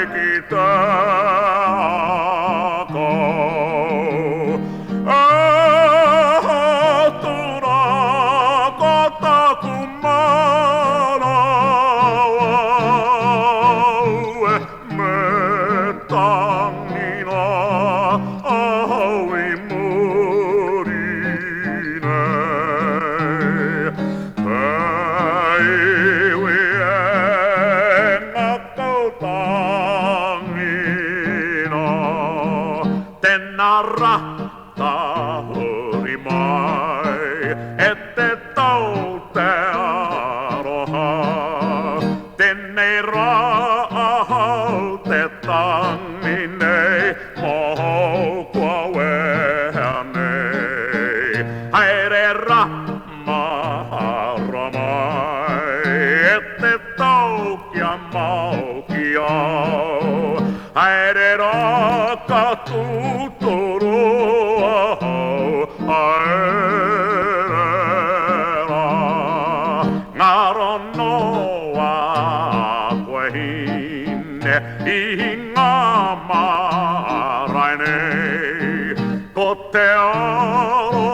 기대하고 돌아갔다구만 왜 땅이나 위물이네 바위 위에 땅이나 tenara ta urimai ette taute aroha tenera te tangine mohokua wehane haerera maharamai ette taukia maukia haerera katutoro haerera ngaronoa kuehine ingamaraine kotearo